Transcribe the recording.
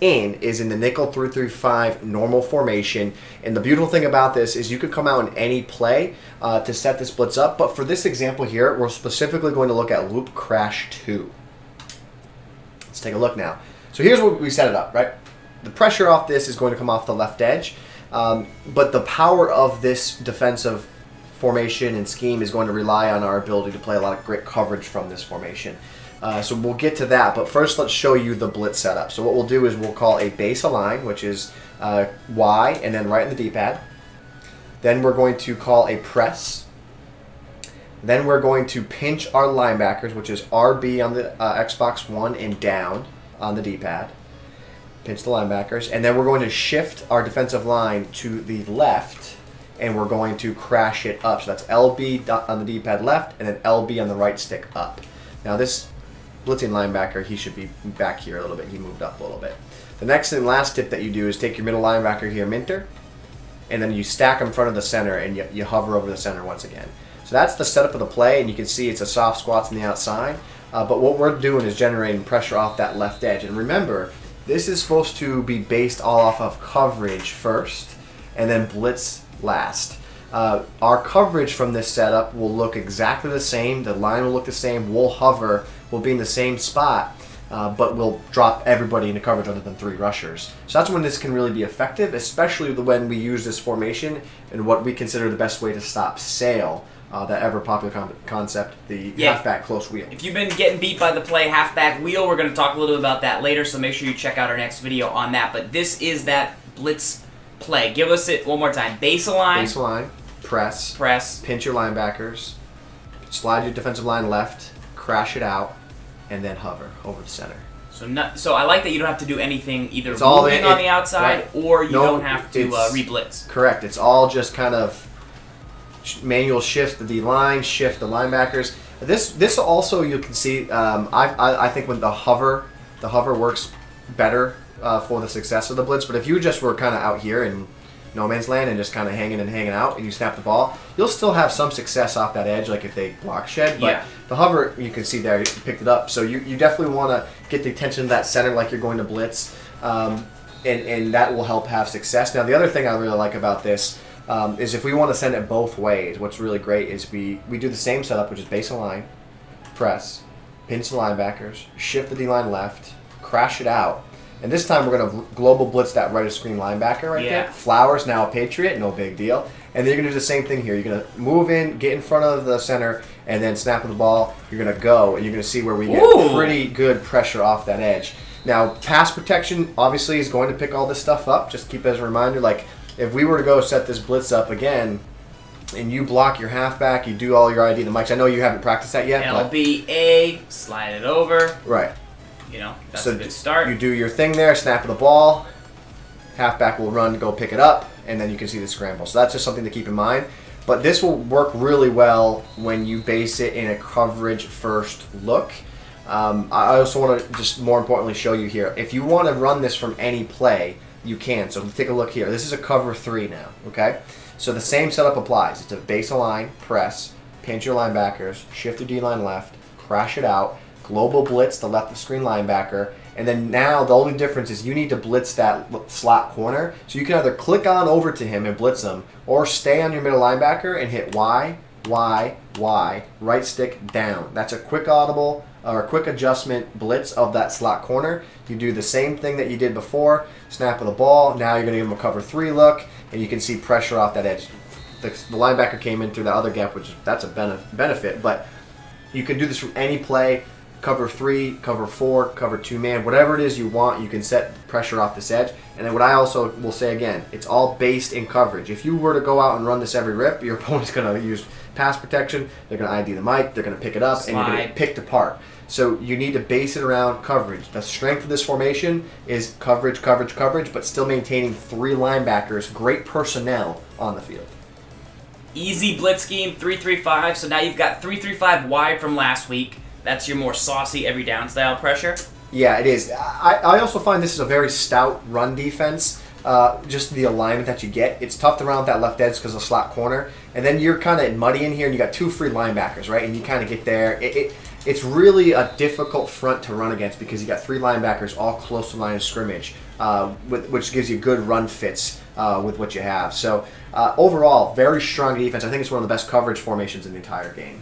is in the nickel 3-3-5 normal formation. And the beautiful thing about this is you could come out in any play to set this blitz up. But for this example here, we're specifically going to look at loop crash 2. Let's take a look now. So here's what we set it up, right? The pressure off this is going to come off the left edge. But the power of this defensive formation and scheme is going to rely on our ability to play a lot of great coverage from this formation. So we'll get to that, but first let's show you the blitz setup. So what we'll do is we'll call a base align, which is Y, and then right in the D-pad. Then we're going to call a press. Then we're going to pinch our linebackers, which is RB on the Xbox One and down on the D-pad. Pinch the linebackers. And then we're going to shift our defensive line to the left, and we're going to crash it up. So that's LB on the D-pad left, and then LB on the right stick up. Now this blitzing linebacker, he should be back here a little bit. He moved up a little bit. The next and last tip that you do is take your middle linebacker here, Minter, and then you stack him in front of the center, and you hover over the center once again. So that's the setup of the play, and you can see it's a soft squats on the outside. But what we're doing is generating pressure off that left edge. And remember, this is supposed to be based all off of coverage first, and then blitz last. Our coverage from this setup will look exactly the same. The line will look the same. We'll hover. We'll be in the same spot, but we'll drop everybody into coverage other than 3 rushers. So that's when this can really be effective, especially when we use this formation in what we consider the best way to stop sail, that ever popular concept, the halfback close wheel. If you've been getting beat by the play halfback wheel, we're going to talk a little bit about that later, so make sure you check out our next video on that. But this is that blitz play. Give us it one more time. Base align. Base align. Press. Press. Pinch your linebackers. Slide your defensive line left. Crash it out. And then hover over the center. So I like that you don't have to do anything either it's all moving on the outside, right. or you don't have to re-blitz. Correct. It's all just kind of manual shift the line, shift the linebackers. This also you can see. I think when the hover works better for the success of the blitz. But if you just were kind of out here in no man's land and just kind of hanging out and you snap the ball, you'll still have some success off that edge, like if they block shed. But the hover, you can see there, you picked it up. So you definitely want to get the attention of that center like you're going to blitz, and that will help have success. Now the other thing I really like about this is if we want to send it both ways, what's really great is we do the same setup, which is base align, press, pinch the linebackers, shift the D-line left, crash it out. And this time we're going to global blitz that right of screen linebacker right there. Flowers, now a Patriot, no big deal. And then you're going to do the same thing here. You're going to move in, get in front of the center, and then snap the ball. You're going to go, and you're going to see where we get pretty good pressure off that edge. Now, pass protection obviously is going to pick all this stuff up. Just keep as a reminder, like if we were to go set this blitz up again, and you block your halfback, you do all your ID the mics. I know you haven't practiced that yet. LBA, slide it over. Right. You know, that's a good start. You do your thing there, snap the ball, halfback will run to go pick it up, and then you can see the scramble. So that's just something to keep in mind. But this will work really well when you base it in a coverage first look. I also want to just more importantly show you here, if you want to run this from any play, you can. So take a look here. This is a cover 3 now, okay? So the same setup applies. It's a base align, press, pinch your linebackers, shift the D-line left, crash it out, global blitz the left of screen linebacker, and then now the only difference is you need to blitz that slot corner. So you can either click on over to him and blitz him, or stay on your middle linebacker and hit Y, Y, Y, right stick down. That's a quick audible or a quick adjustment blitz of that slot corner. You do the same thing that you did before, snap of the ball. Now you're going to give him a cover 3 look, and you can see pressure off that edge. The linebacker came in through that other gap, which that's a benefit, but you can do this from any play. Cover 3, cover 4, cover 2-man, whatever it is you want, you can set pressure off this edge. And then what I also will say again, it's all based in coverage. If you were to go out and run this every rip, your opponent's going to use pass protection, they're going to ID the mic, they're going to pick it up, and you're going to get picked apart. So you need to base it around coverage. The strength of this formation is coverage, coverage, coverage, but still maintaining 3 linebackers, great personnel on the field. Easy blitz scheme, 3-3-5. So now you've got 3-3-5 wide from last week. That's your more saucy every down style pressure. Yeah, it is. I also find this is a very stout run defense. Just the alignment that you get. It's tough to round that left edge because of the slot corner. And then you're kind of muddy in here and you got 2 free linebackers, right? And you kind of get there. it's really a difficult front to run against because you got 3 linebackers all close to the line of scrimmage, which gives you good run fits with what you have. So overall, very strong defense. I think it's one of the best coverage formations in the entire game.